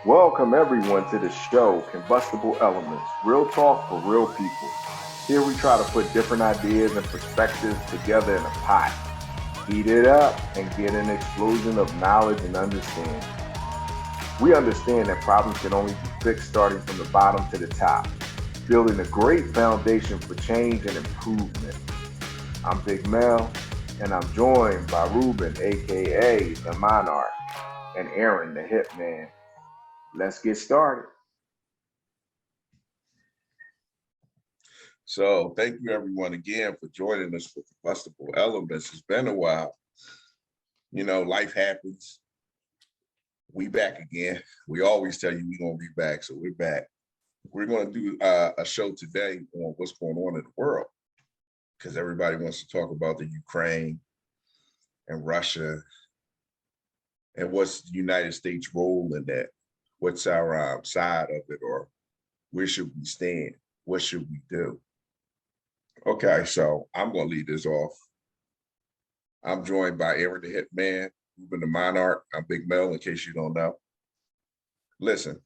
Welcome everyone to the show, Combustible Elements, real talk for real people. Here we try to put different ideas and perspectives together in a pot, heat it up, and get an explosion of knowledge and understanding. We understand that problems can only be fixed starting from the bottom to the top, building a great foundation for change and improvement. I'm Big Mel, and I'm joined by Ruben, aka the Monarch, and Aaron, the Hitman. Let's get started. So thank you everyone again for joining us for Combustible Elements. It's been a while. You know, life happens. We back again. We always tell you we're gonna be back, so we're back. We're gonna do a show today on what's going on in the world because everybody wants to talk about the Ukraine and Russia and what's the United States role in that. What's our side of it, or where should we stand? What should we do? Okay, so I'm gonna lead this off. I'm joined by Aaron the Hitman, Ruben the Monarch. I'm Big Mel, in case you don't know. Listen,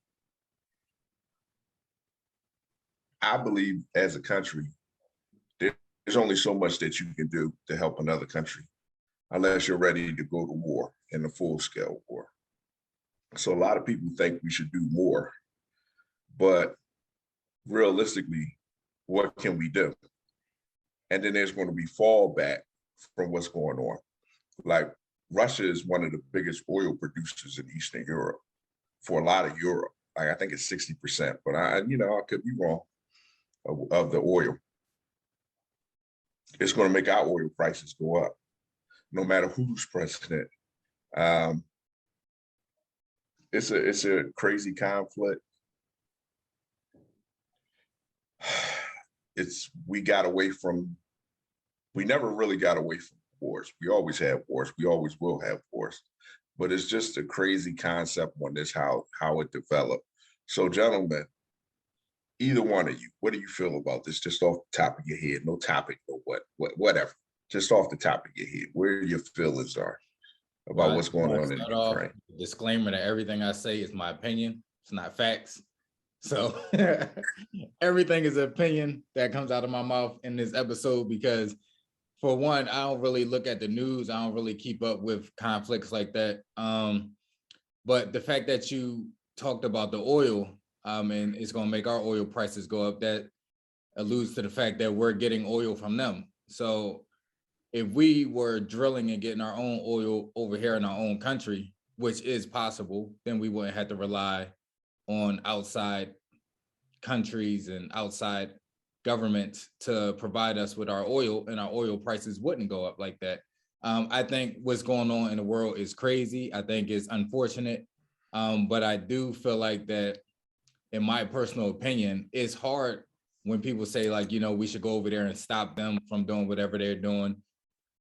I believe as a country, there's only so much that you can do to help another country unless you're ready to go to war in a full-scale war. So a lot of people think we should do more, but realistically, what can we do? And then there's going to be fallback from what's going on. Like Russia is one of the biggest oil producers in Eastern Europe for a lot of Europe. Like I think it's 60%, but I could be wrong of the oil. It's going to make our oil prices go up, no matter who's president. It's a crazy conflict. We never really got away from wars. We always had wars. We always will have wars. But it's just a crazy concept on this, how it developed. So gentlemen, either one of you, what do you feel about this? Just off the top of your head, no topic, no whatever. Just off the top of your head, where your feelings are about what's going on in Ukraine. Disclaimer that everything I say is my opinion. It's not facts. So everything is an opinion that comes out of my mouth in this episode because for one, I don't really look at the news. I don't really keep up with conflicts like that. But the fact that you talked about the oil and it's going to make our oil prices go up, that alludes to the fact that we're getting oil from them. So if we were drilling and getting our own oil over here in our own country, which is possible, then we wouldn't have to rely on outside countries and outside governments to provide us with our oil, and our oil prices wouldn't go up like that. I think what's going on in the world is crazy. I think it's unfortunate, but I do feel like that, in my personal opinion, it's hard when people say like, we should go over there and stop them from doing whatever they're doing.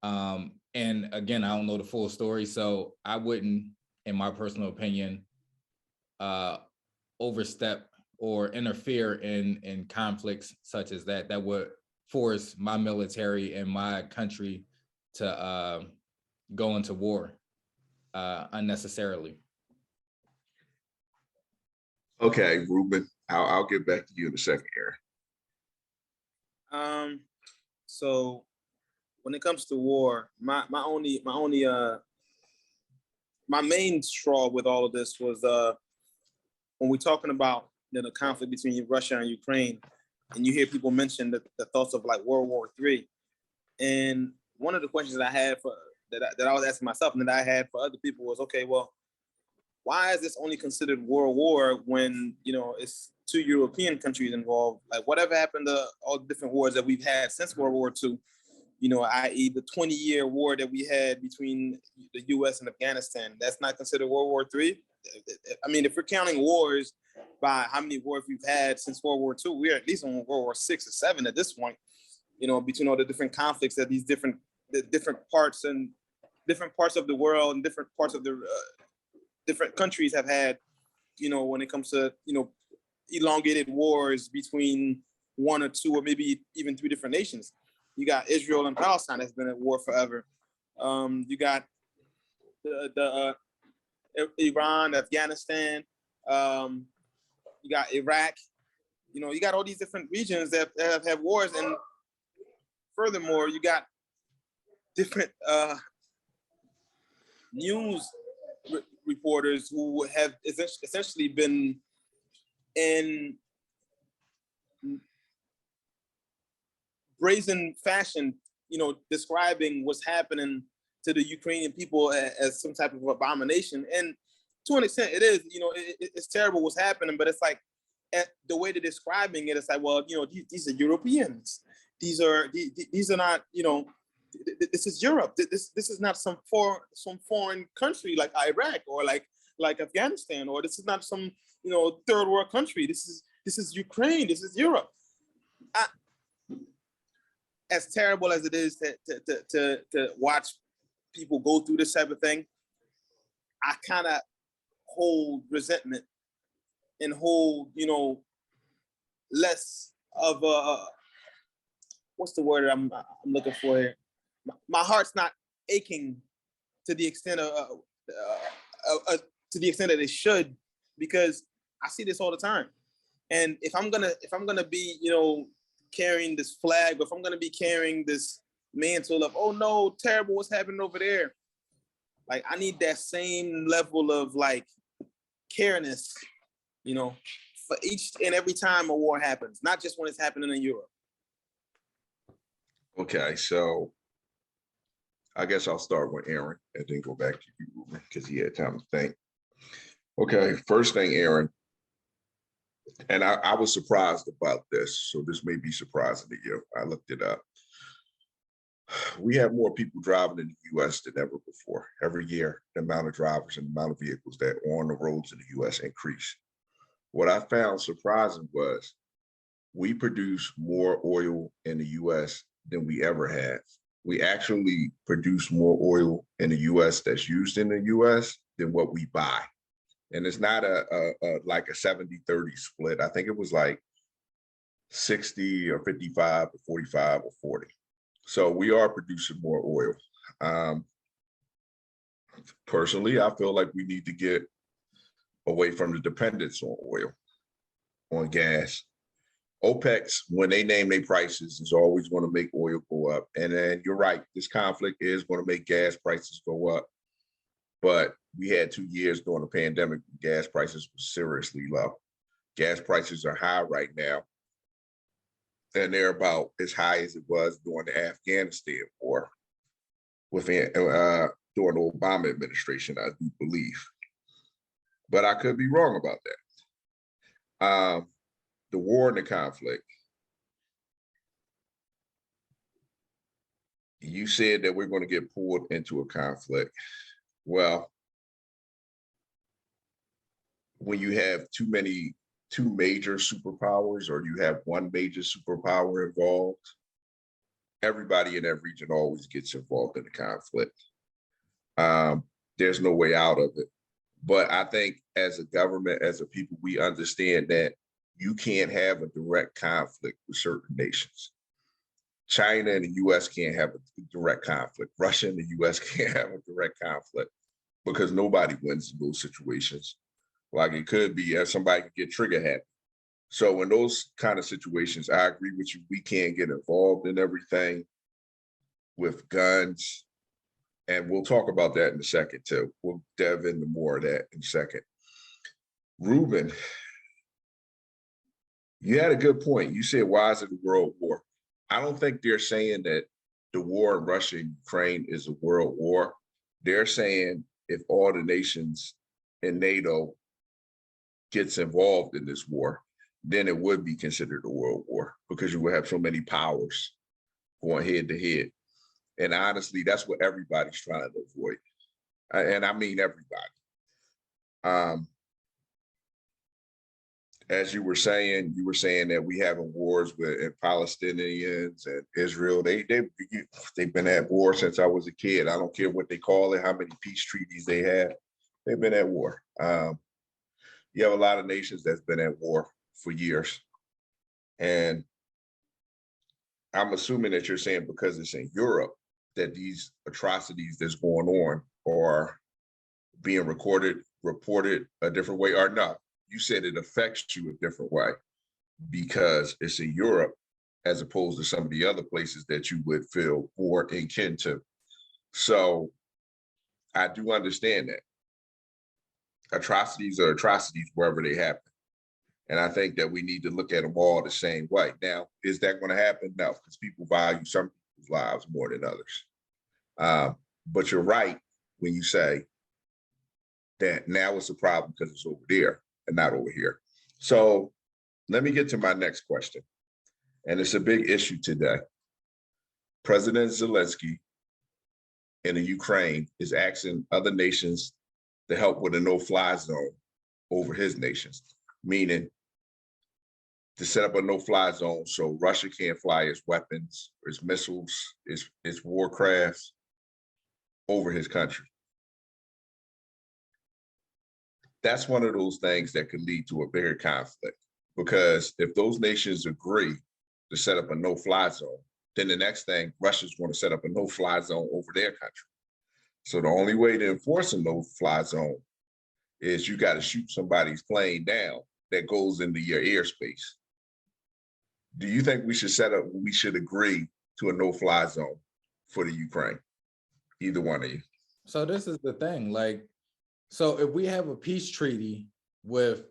And again, I don't know the full story, so I wouldn't, in my personal opinion, overstep or interfere in conflicts such as that would force my military and my country to go into war unnecessarily. Okay, Ruben, I'll get back to you in a second here. So when it comes to war, my main straw with all of this was when we're talking about the conflict between Russia and Ukraine, and you hear people mention the thoughts of like World War III. And one of the questions that I had that I was asking myself and that I had for other people was, okay, well, why is this only considered World War when it's two European countries involved? Like whatever happened to all the different wars that we've had since World War II? I.e. the 20-year war that we had between the U.S. and Afghanistan, that's not considered World War III. I mean, if we're counting wars by how many wars we've had since World War II, we're at least on World War VI or VII at this point, between all the different conflicts that the different parts of the world and different parts of the different countries have had, when it comes to, elongated wars between one or two or maybe even three different nations. You got Israel and Palestine that's been at war forever. You got the Iran, Afghanistan, You got Iraq. You know, you got all these different regions that have wars, and furthermore, you got different news reporters who have essentially been in brazen fashion, you know, describing what's happening to the Ukrainian people as some type of abomination. And to an extent, it is, you know, it's terrible what's happening, but it's like, the way they're describing it, it's like, well, you know, these are Europeans. These are not, you know, this is Europe. This is not some foreign country like Iraq or like Afghanistan, or this is not some, you know, third world country. This is Ukraine. This is Europe. As terrible as it is to watch people go through this type of thing, I kind of hold resentment and hold, you know, less of a, what's the word I'm looking for here? My heart's not aching to the extent of to the extent that it should, because I see this all the time. And if I'm gonna be, you know, carrying this flag, or if I'm gonna be carrying this mantle of, oh no, terrible, what's happening over there? Like, I need that same level of like careness, you know, for each and every time a war happens, not just when it's happening in Europe. Okay, so I guess I'll start with Aaron and then go back to you, because he had time to think. Okay, first thing, Aaron, and I was surprised about this, so this may be surprising to you. I looked it up. We have more people driving in the US than ever before. Every year, the amount of drivers and the amount of vehicles that are on the roads in the US increase. What I found surprising was we produce more oil in the US than we ever have. We actually produce more oil in the US that's used in the US than what we buy. And it's not like a 70-30 split. I think it was like 60 or 55 or 45 or 40. So we are producing more oil. Personally, I feel like we need to get away from the dependence on oil, on gas. OPEC's, when they name their prices, is always going to make oil go up. And then you're right, this conflict is going to make gas prices go up. But we had 2 years during the pandemic, gas prices were seriously low. Gas prices are high right now. And they're about as high as it was during the Afghanistan war during the Obama administration, I do believe. But I could be wrong about that. The war and the conflict. You said that we're going to get pulled into a conflict. Well, when you have two major superpowers, or you have one major superpower involved, everybody in that region always gets involved in the conflict. There's no way out of it. But I think as a government, as a people, we understand that you can't have a direct conflict with certain nations. China and the US can't have a direct conflict. Russia and the US can't have a direct conflict, because nobody wins in those situations. Like, it could be somebody could get trigger happy. So in those kind of situations, I agree with you. We can't get involved in everything with guns. And we'll talk about that in a second too. We'll delve into more of that in a second. Ruben, you had a good point. You said, why is it a world war? I don't think they're saying that the war in Russia and Ukraine is a world war. They're saying if all the nations in NATO gets involved in this war, then it would be considered a world war, because you would have so many powers going head to head. And honestly, that's what everybody's trying to avoid. And I mean everybody. As you were saying that we having wars with Palestinians and Israel. They've been at war since I was a kid. I don't care what they call it, how many peace treaties they have. They've been at war. You have a lot of nations that's been at war for years. And I'm assuming that you're saying because it's in Europe that these atrocities that's going on are being reported a different way, or no? you said it affects you a different way because it's in Europe as opposed to some of the other places that you would feel more akin to. So I do understand that. Atrocities are atrocities wherever they happen. And I think that we need to look at them all the same way. Now, is that going to happen? No, because people value some people's lives more than others. But you're right when you say that now it's a problem because it's over there and not over here. So let me get to my next question. And it's a big issue today. President Zelensky in the Ukraine is asking other nations to help with a no-fly zone over his nations, meaning to set up a no-fly zone so Russia can't fly its weapons, its missiles, its warcrafts over his country. That's one of those things that could lead to a bigger conflict, because if those nations agree to set up a no-fly zone, then the next thing, Russia's going to set up a no-fly zone over their country. So the only way to enforce a no-fly zone is you got to shoot somebody's plane down that goes into your airspace. Do you think we should agree to a no-fly zone for the Ukraine? Either one of you. So this is the thing, like, so if we have a peace treaty with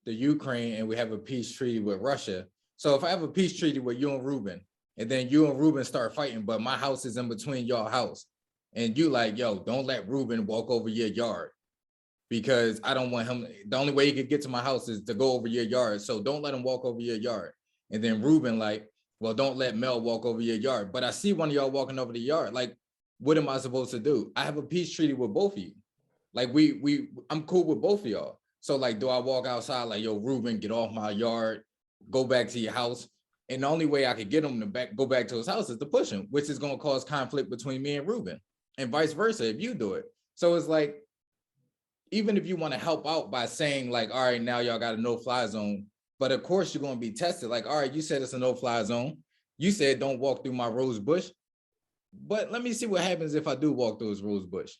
the Ukraine and we have a peace treaty with Russia, so if I have a peace treaty with you and Ruben, and then you and Ruben start fighting, but my house is in between your house, and you like, yo, don't let Ruben walk over your yard because I don't want him. The only way he could get to my house is to go over your yard. So don't let him walk over your yard. And then Ruben like, well, don't let Mel walk over your yard. But I see one of y'all walking over the yard. Like, what am I supposed to do? I have a peace treaty with both of you. Like I'm cool with both of y'all. So like, do I walk outside like, yo, Ruben, get off my yard, go back to your house? And the only way I could get him to go back to his house is to push him, which is going to cause conflict between me and Ruben, and vice versa if you do it. So it's like, even if you want to help out by saying like, all right, now y'all got a no-fly zone, but of course you're going to be tested. Like, all right, you said it's a no-fly zone. You said don't walk through my rose bush, but let me see what happens if I do walk through his rose bush.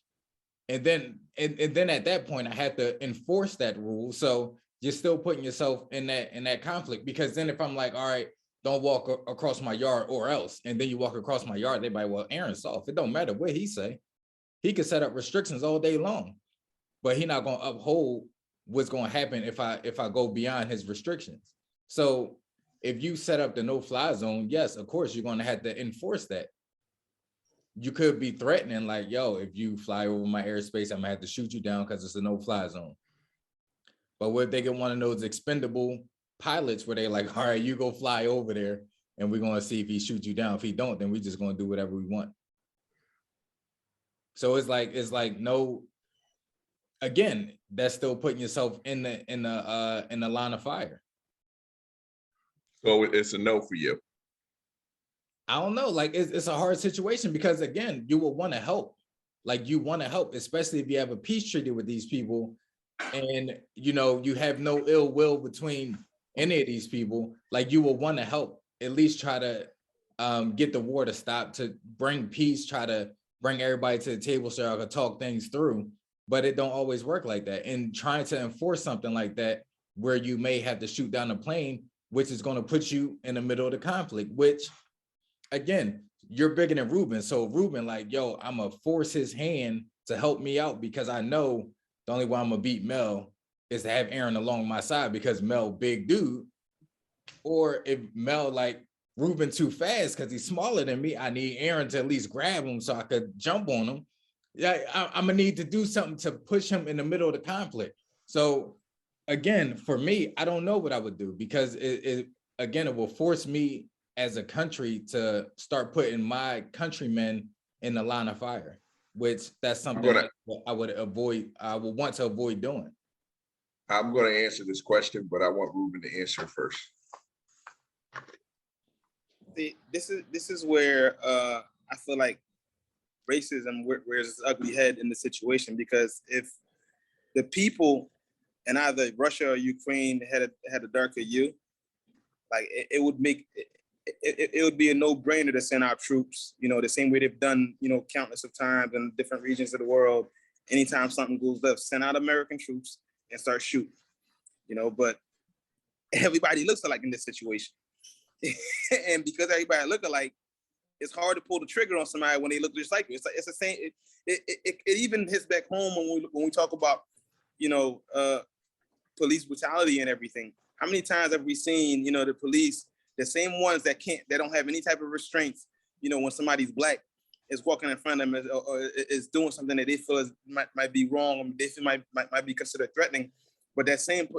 And then at that point, I had to enforce that rule. So you're still putting yourself in that conflict, because then if I'm like, all right, don't walk across my yard or else, and then you walk across my yard, they be like, well, Aaron's soft. It don't matter what he say. He could set up restrictions all day long, but he's not going to uphold what's going to happen if I go beyond his restrictions. So if you set up the no-fly zone, yes, of course, you're going to have to enforce that. You could be threatening like, yo, if you fly over my airspace, I'm gonna have to shoot you down because it's a no-fly zone. But what if they get one of those expendable pilots where they like, all right, you go fly over there and we're going to see if he shoots you down. If he don't, then we just going to do whatever we want. So it's like no, again, that's still putting yourself in the line of fire. So it's a no for you. I don't know, like it's a hard situation because again, you will want to help. Like you want to help, especially if you have a peace treaty with these people and you know you have no ill will between any of these people. Like you will want to help, at least try to get the war to stop, to bring peace, try to bring everybody to the table so I could talk things through. But it don't always work like that. And trying to enforce something like that where you may have to shoot down a plane, which is going to put you in the middle of the conflict, which again, you're bigger than Ruben. So Ruben like, yo, I'm gonna force his hand to help me out because I know the only way I'm gonna beat Mel is to have Aaron along my side because Mel big dude. Or if Mel like Ruben too fast because he's smaller than me, I need Aaron to at least grab him so I could jump on him. Yeah, I'm gonna need to do something to push him in the middle of the conflict. So again, for me, I don't know what I would do because it will force me as a country to start putting my countrymen in the line of fire, which that's something that I would want to avoid doing. I'm going to answer this question, but I want Ruben to answer first. This is where I feel like racism wears its ugly head in the situation, because if the people in either Russia or Ukraine had a darker hue, like it would make it would be a no-brainer to send our troops, you know, the same way they've done, you know, countless of times in different regions of the world. Anytime something goes left, send out American troops and start shooting. but everybody looks alike in this situation. And because everybody look alike, it's hard to pull the trigger on somebody when they look just like you. It's the same. It even hits back home when we talk about, police brutality and everything. How many times have we seen, the police, the same ones that don't have any type of restraints, when somebody's black is walking in front of them or is doing something that they feel might be wrong, or they feel might be considered threatening. But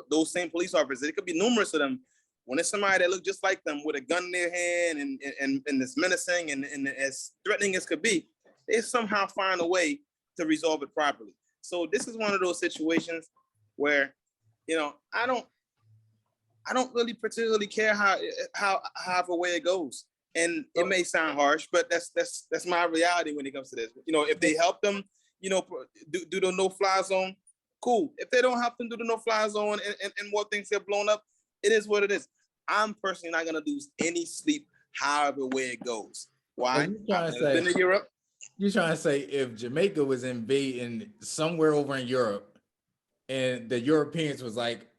those same police officers, it could be numerous of them. When it's somebody that look just like them with a gun in their hand and it's menacing and as threatening as could be, they somehow find a way to resolve it properly. So this is one of those situations where, I don't really particularly care how away it goes. And it may sound harsh, but that's my reality when it comes to this. If they help them, do the no-fly zone, cool. If they don't help them do the no-fly zone and more things get blown up, it is what it is. I'm personally not gonna lose any sleep, however way it goes. Why? I've been to Europe. You're trying to say if Jamaica was invading somewhere over in Europe and the Europeans was like,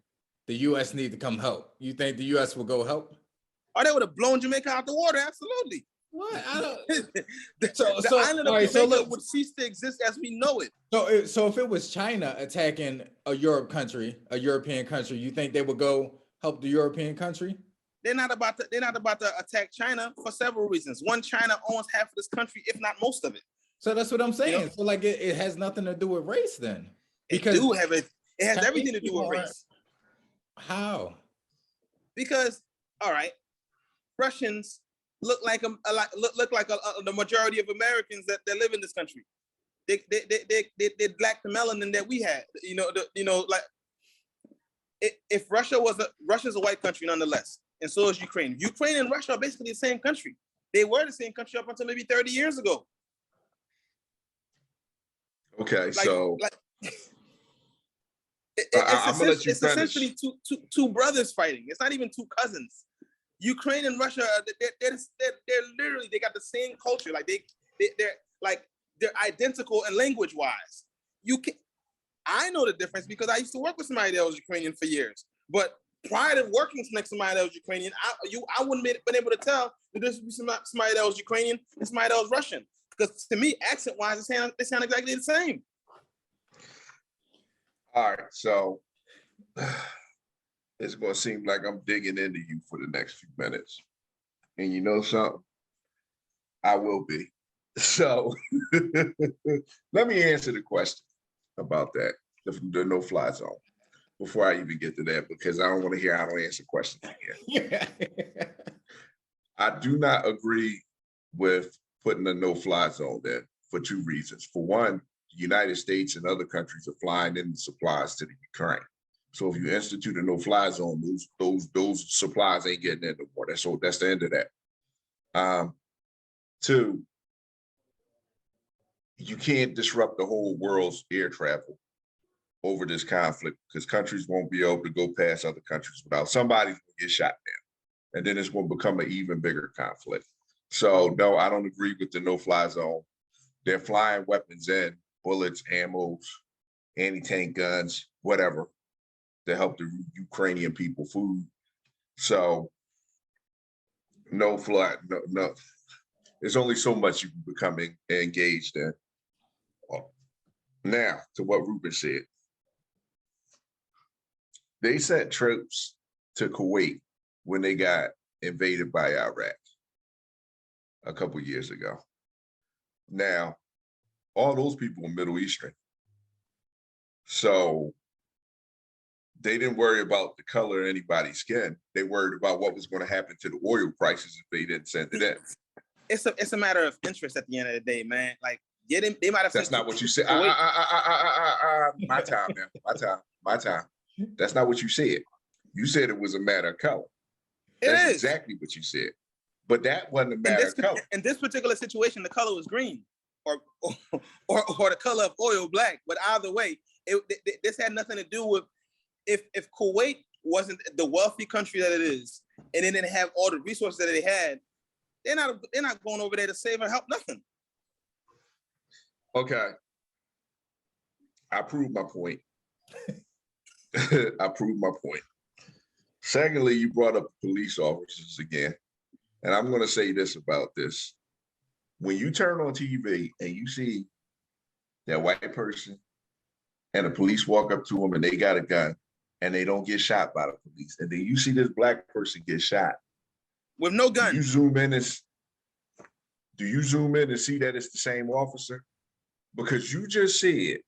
the US need to come help, you think the US will go help? Oh, they would have blown Jamaica out the water, absolutely. What? I don't. the island of Jamaica would cease to exist as we know it. So if it was China attacking a European country, you think they would go help the European country? They're not about to attack China for several reasons. One, China owns half of this country, if not most of it. So that's what I'm saying. So like it has nothing to do with race then. Because it has everything to do with race. How? Because, all right, Russians look like the majority of Americans that live in this country. They lack the melanin that we had. If Russia's a white country nonetheless, and so is Ukraine. Ukraine and Russia are basically the same country. They were the same country up until maybe 30 years ago. Okay, it's essentially two brothers fighting. It's not even two cousins. Ukraine and Russia, they're literally, they got the same culture. Like they're identical in language wise. I know the difference because I used to work with somebody that was Ukrainian for years. But prior to working next to somebody that was Ukrainian, I wouldn't have been able to tell that this would be somebody that was Ukrainian and somebody that was Russian. Because to me, accent wise, they sound exactly the same. All right, so it's going to seem like I'm digging into you for the next few minutes. And you know something? I will be. So let me answer the question about that, the no-fly zone, before I even get to that, because I don't want to hear I don't answer questions again. I do not agree with putting a no-fly zone there for two reasons. For one, the United States and other countries are flying in supplies to the Ukraine. So if you institute a no-fly zone, those supplies ain't getting in the water. So that's the end of that. Two, you can't disrupt the whole world's air travel over this conflict because countries won't be able to go past other countries without somebody will get shot down. And then it's going to become an even bigger conflict. So no, I don't agree with the no-fly zone. They're flying weapons in, bullets, ammos, anti-tank guns, whatever, to help the Ukrainian people food. So no fly, no. There's only so much you can become engaged in. Now, to what Ruben said. They sent troops to Kuwait when they got invaded by Iraq a couple years ago. Now, all those people were Middle Eastern. So they didn't worry about the color of anybody's skin. They worried about what was going to happen to the oil prices if they didn't send it in. It's a matter of interest at the end of the day, man. Like, they might have. That's not what you said. My time. That's not what you said. You said it was a matter of color. That's exactly what you said. But that wasn't a matter of color. In this particular situation, the color was green, or the color of oil black. But either way, this had nothing to do with if Kuwait wasn't the wealthy country that it is, and they didn't have all the resources that they had. They're not going over there to save or help nothing. Okay. I proved my point. I proved my point. Secondly, you brought up police officers again. And I'm going to say this about this. When you turn on TV and you see that white person and the police walk up to them and they got a gun and they don't get shot by the police, and then you see this black person get shot with no gun. do you zoom in and see that it's the same officer? Because you just said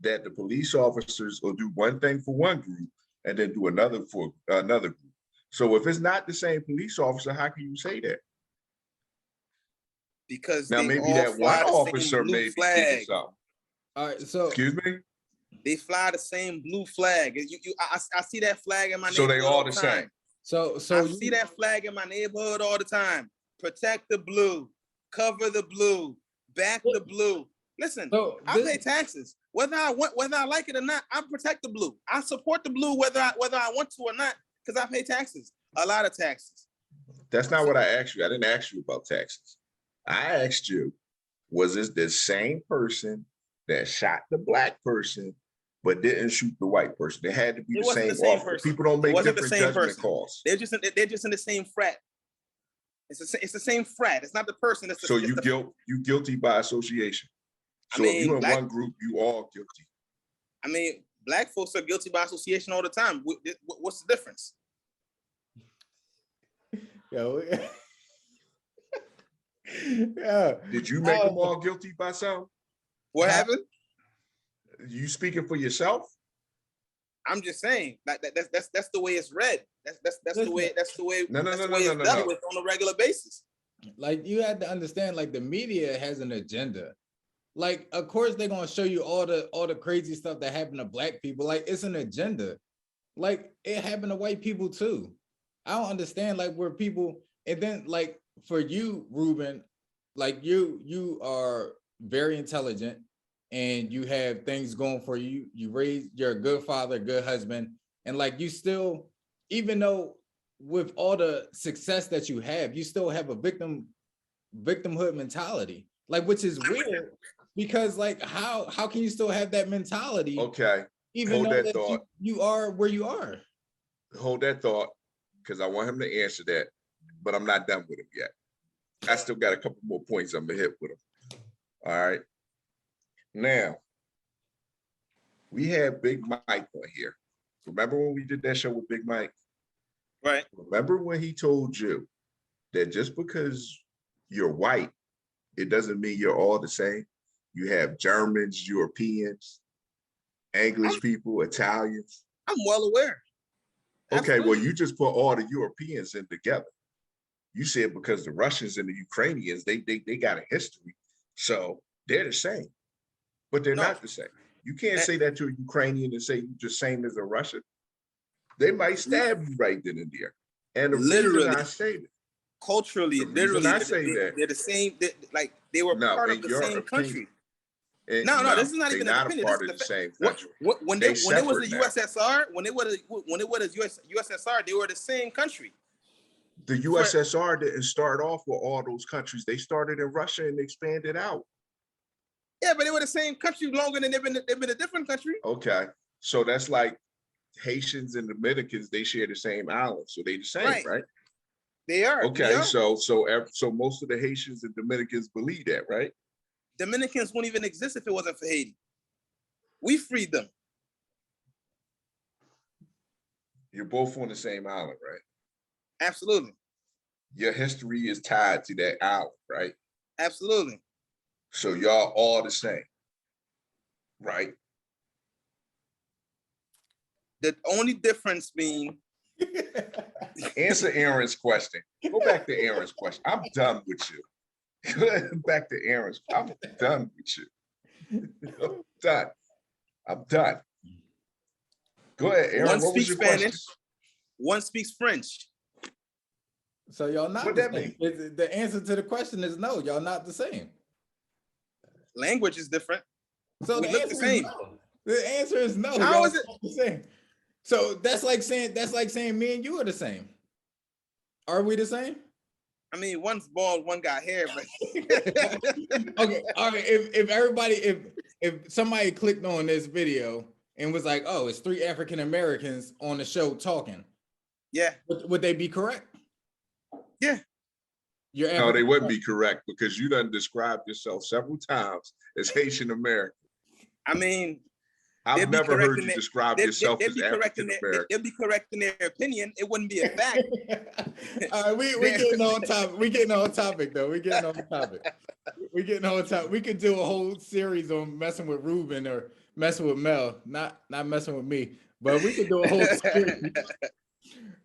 that the police officers will do one thing for one group and then do another for another group. So if it's not the same police officer, how can you say that? Because now maybe that one officer may be getting something. All right, so excuse me. They fly the same blue flag. I see that flag in my so neighborhood. They all the same. So I see that flag in my neighborhood all the time. Protect the blue, cover the blue, back the blue. Listen, I pay taxes. Whether I like it or not, I protect the blue. I support the blue whether I want to or not, because I pay taxes. A lot of taxes. That's not what I asked you. I didn't ask you about taxes. I asked you, was this the same person that shot the black person but didn't shoot the white person? They had to be the same officer. People don't make different judgment calls. They're just in the same frat. It's the same frat. It's not the person. So you guilty by association. So if you're in one group, you all guilty. I mean, black folks are guilty by association all the time. What's the difference? Yo. Yeah. Did you make them all guilty by something? What happened? You speaking for yourself? I'm just saying that's the way it's read. That's the way it's dealt with on a regular basis. Like, you had to understand, like, the media has an agenda. Like, of course they're gonna show you all the crazy stuff that happened to black people. Like, it's an agenda. Like, it happened to white people too. I don't understand, like, where people, and then, like, for you, Ruben, like, you are very intelligent and you have things going for you. You're a good father, good husband, and, like, you still, even though with all the success that you have, you still have a victimhood mentality, like, which is weird, because, like, how can you still have that mentality? Okay, even though that you are where you are. Hold that thought, because I want him to answer that, but I'm not done with him yet. I still got a couple more points I'm gonna hit with him. All right. Now, we had Big Mike on here. Remember when we did that show with Big Mike? Right. Remember when he told you that just because you're white, it doesn't mean you're all the same? You have Germans, Europeans, English people, Italians. I'm well aware. Okay, well, you just put all the Europeans in together. You said because the Russians and the Ukrainians, they got a history, so they're the same, but they're not the same. You can't say that to a Ukrainian and say you're just same as a Russian. They might stab you right then and there. And the literally, reason I say that, culturally, literally, I say that they're the same. Like, they were part of the same country. No, this is not even an opinion. Part of the same country. When they was the USSR, when it was USSR, they were the same country. The USSR didn't start off with all those countries. They started in Russia and expanded out. Yeah, but they were the same country longer than they've been a different country. Okay, so that's like Haitians and Dominicans. They share the same island, so they the same, right? They are. Okay, they are. So most of the Haitians and Dominicans believe that, right? Dominicans wouldn't even exist if it wasn't for Haiti. We freed them. You're both on the same island, right? Absolutely. Your history is tied to that island, right? Absolutely. So y'all all the same, right? The only difference being... Answer Aaron's question. Go back to Aaron's question. I'm done with you. Back to Aaron's. I'm done with you. I'm done. I'm done. Go ahead, Aaron. One speaks Spanish. One speaks French. So y'all not what the that same. mean? The answer to the question is no. Y'all not the same. Language is different. So we look the same. No. The answer is no. How is it the same? So that's like saying me and you are the same. Are we the same? I mean, one's bald, one got hair, but okay, all right. If somebody clicked on this video and was like, oh, it's 3 African Americans on the show talking, Yeah, would they be correct? yeah. You're No, they African wouldn't be correct because you done described yourself several times as Haitian American. I mean, I've they'd be never correct heard in you their- describe yourself they'd as be correct in African their, American. they'd be correct in their opinion. It wouldn't be a fact. All right, we getting on topic. We getting on topic though. We getting on topic. We getting on topic. We could do a whole series on messing with Ruben or messing with Mel, not messing with me, but we could do a whole series.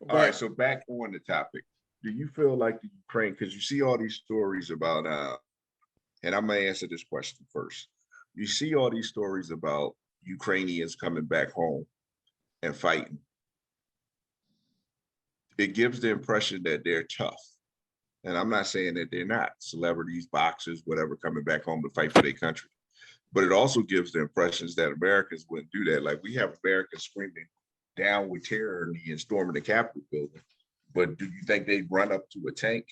All right, But so back on the topic. Do you feel like the Ukraine, because you see all these stories about, and I'm gonna answer this question first. You see all these stories about Ukrainians coming back home and fighting. It gives the impression that they're tough. And I'm not saying that they're not. Celebrities, boxers, whatever, coming back home to fight for their country. But it also gives the impressions that Americans wouldn't do that. Like we have Americans screaming down with tyranny and storming the Capitol building. But do you think they'd run up to a tank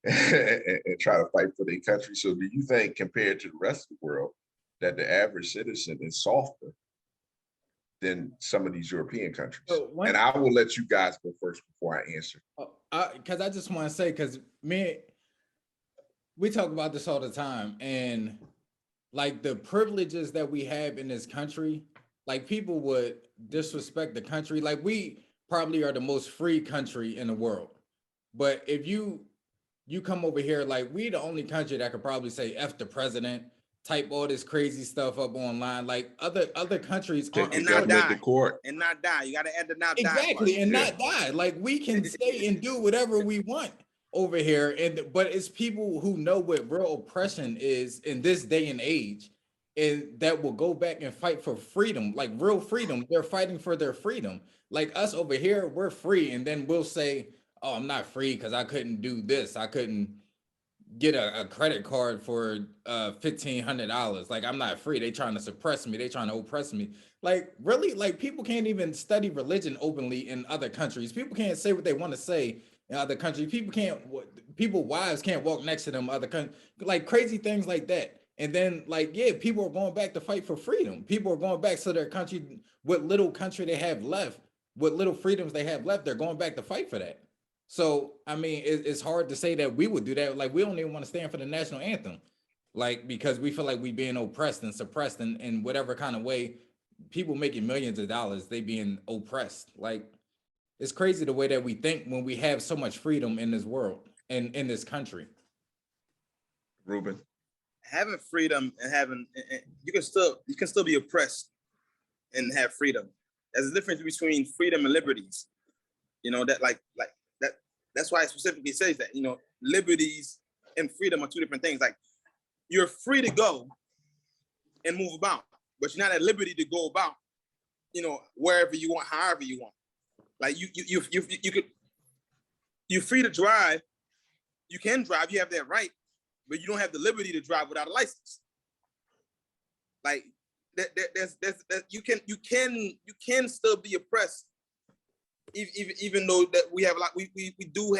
and try to fight for their country? So do you think compared to the rest of the world that the average citizen is softer than some of these European countries? So one- And I will let you guys go first before I answer. because I just want to say, because we talk about this all the time, and like the privileges that we have in this country, like people would disrespect the country. Like we probably are the most free country in the world, but if you come over here, like we the only country that could probably say F the president, type all this crazy stuff up online. Like other countries Take aren't the And not government die. to court. And not die. You got to add the not die. exactly part. and Yeah. not die. Like we can stay and do whatever we want over here, but it's people who know what real oppression is in this day and age, and that will go back and fight for freedom, like real freedom. They're fighting for their freedom. Like us over here, we're free, and then we'll say, oh, I'm not free because I couldn't do this, I couldn't get a credit card for $1,500. Like I'm not free. They trying to suppress me. They trying to oppress me. Like really, like people can't even study religion openly in other countries. People can't say what they want to say in other countries. People wives can't walk next to them other countries. Like crazy things like that. And then like, yeah, people are going back to fight for freedom. People are going back to their country, what little country they have left, what little freedoms they have left. They're going back to fight for that. So, I mean, it's hard to say that we would do that. Like, we don't even want to stand for the national anthem, like, because we feel like we being oppressed and suppressed in whatever kind of way. People making millions of dollars, they being oppressed. Like, it's crazy the way that we think when we have so much freedom in this world and in this country. Ruben. Having freedom and having you can still be oppressed and have freedom. There's a difference between freedom and liberties. You know that like that. That's why it specifically says that, you know, liberties and freedom are two different things. Like you're free to go and move about, but you're not at liberty to go about, you know, wherever you want, however you want. Like you're free to drive. You can drive. You have that right, but you don't have the liberty to drive without a license. Like there's you can still be oppressed, even though that we have a lot. We do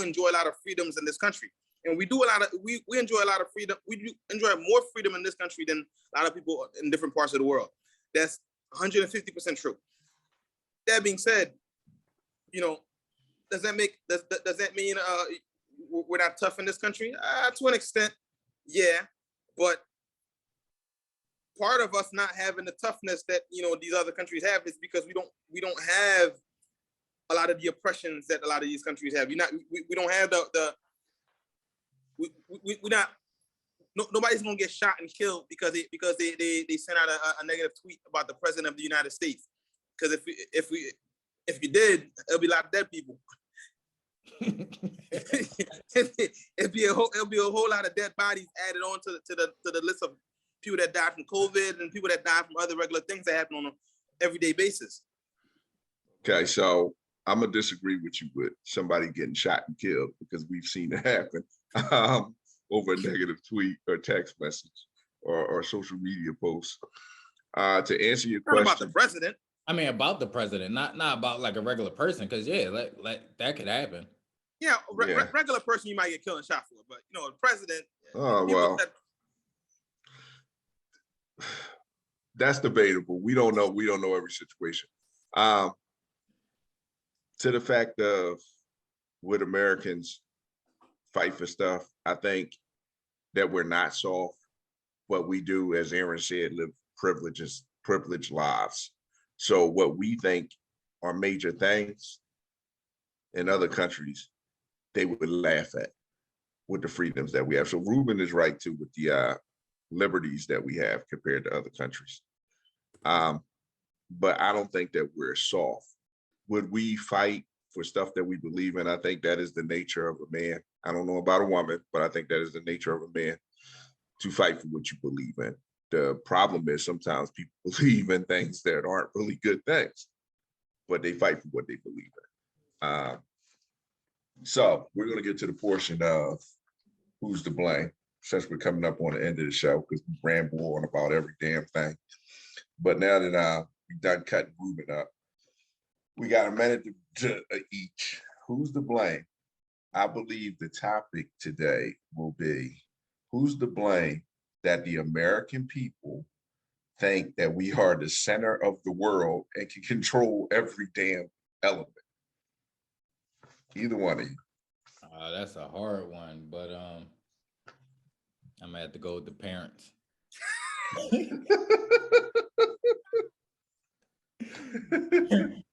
enjoy a lot of freedoms in this country, and we enjoy a lot of freedom. We do enjoy more freedom in this country than a lot of people in different parts of the world. That's 150% true. That being said, you know, does that mean we're not tough in this country? To an extent, yeah, but part of us not having the toughness that, you know, these other countries have is because we don't have a lot of the oppressions that a lot of these countries have. We don't have nobody's gonna get shot and killed because they sent out a negative tweet about the president of the United States. Because if you did, it'll be a lot of dead people. it'll be a whole lot of dead bodies added on to the list of people that died from COVID and people that died from other regular things that happen on an everyday basis. Okay, so I'm gonna disagree with you with somebody getting shot and killed because we've seen it happen over a negative tweet or text message or social media post. To answer your question, about the president. I mean, about the president, not about like a regular person, because yeah, like that could happen. Yeah, regular person you might get killed and shot for, but you know, the president. Oh well. That's debatable. We don't know. We don't know every situation. To the fact of would Americans fight for stuff, I think that we're not soft, but we do, as Aaron said, live privileged lives. So what we think are major things in other countries, they would laugh at with the freedoms that we have. So Ruben is right too with the liberties that we have compared to other countries. But I don't think that we're soft. Would we fight for stuff that we believe in? I think that is the nature of a man. I don't know about a woman, but I think that is the nature of a man, to fight for what you believe in. The problem is sometimes people believe in things that aren't really good things, but they fight for what they believe in. So we're going to get to the portion of who's to blame, since we're coming up on the end of the show, because we ramble on about every damn thing. But now that we've done cutting Ruben up, we got a minute to each. Who's to blame? I believe the topic today will be, who's to blame that the American people think that we are the center of the world and can control every damn element? Either one of you. That's a hard one, but I'm gonna have to go with the parents.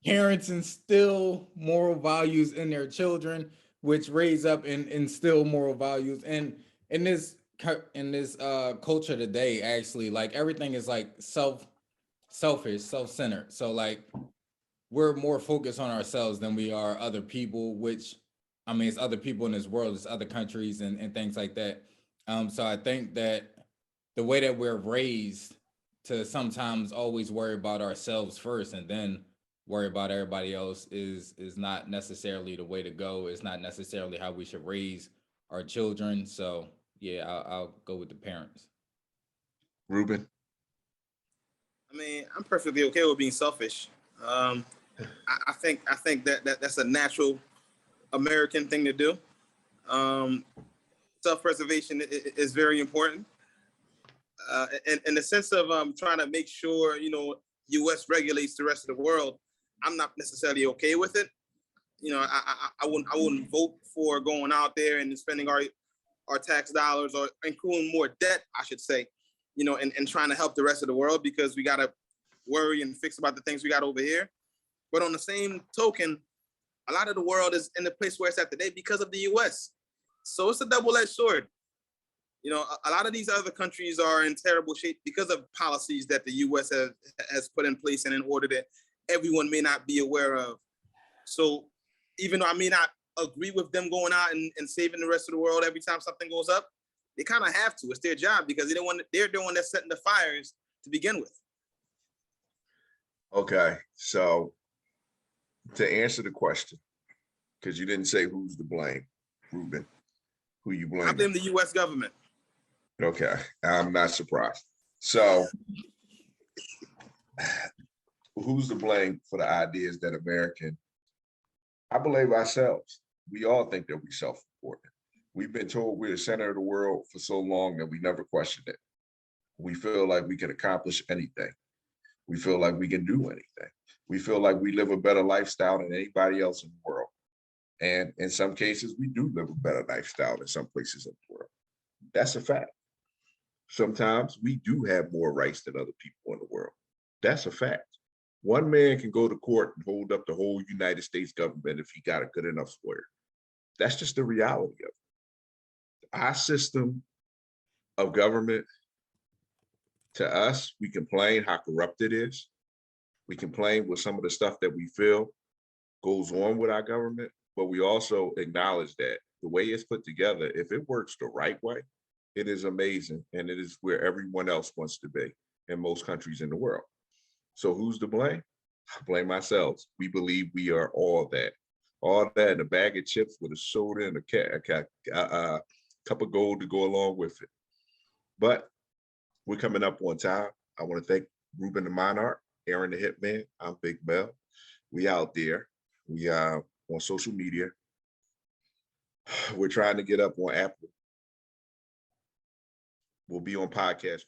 Parents instill moral values in their children, which raise up and instill moral values. And in this culture today, actually, like everything is like selfish, self-centered. So like we're more focused on ourselves than we are other people, which I mean, it's other people in this world, it's other countries and things like that. So I think that the way that we're raised to sometimes always worry about ourselves first and then worry about everybody else is not necessarily the way to go. It's not necessarily how we should raise our children. So yeah, I'll go with the parents. Ruben? I mean, I'm perfectly okay with being selfish. I think that's a natural American thing to do. Self-preservation is very important. In the sense of trying to make sure, U.S. regulates the rest of the world, I'm not necessarily okay with it. I wouldn't vote for going out there and spending our tax dollars or including more debt, I should say, and trying to help the rest of the world, because we got to worry and fix about the things we got over here. But on the same token, a lot of the world is in the place where it's at today because of the U.S. So it's a double-edged sword. A lot of these other countries are in terrible shape because of policies that the U.S. has put in place and in order that everyone may not be aware of. So even though I may not agree with them going out and saving the rest of the world every time something goes up, they kind of have to. It's their job because they're the one that's setting the fires to begin with. Okay, so to answer the question, because you didn't say who's to blame, Ruben, who you blame? I blame the U.S. government. Okay, I'm not surprised. So who's to blame for the ideas that I believe ourselves. We all think that we're self-important. We've been told we're the center of the world for so long that we never questioned it. We feel like we can accomplish anything. We feel like we can do anything. We feel like we live a better lifestyle than anybody else in the world. And in some cases, we do live a better lifestyle than some places in the world. That's a fact. Sometimes we do have more rights than other people in the world. That's a fact. One man can go to court and hold up the whole United States government if he got a good enough lawyer. That's just the reality of it. Our system of government, to us, we complain how corrupt it is. We complain with some of the stuff that we feel goes on with our government, but we also acknowledge that the way it's put together, if it works the right way, it is amazing, and it is where everyone else wants to be in most countries in the world. So who's to blame? I blame ourselves. We believe we are all that in a bag of chips with a soda and a cup of gold to go along with it. But we're coming up on time. I want to thank Ruben the Monarch, Aaron the Hitman. I'm Big Mel. We out there. We are on social media. We're trying to get up on Apple. We'll be on podcast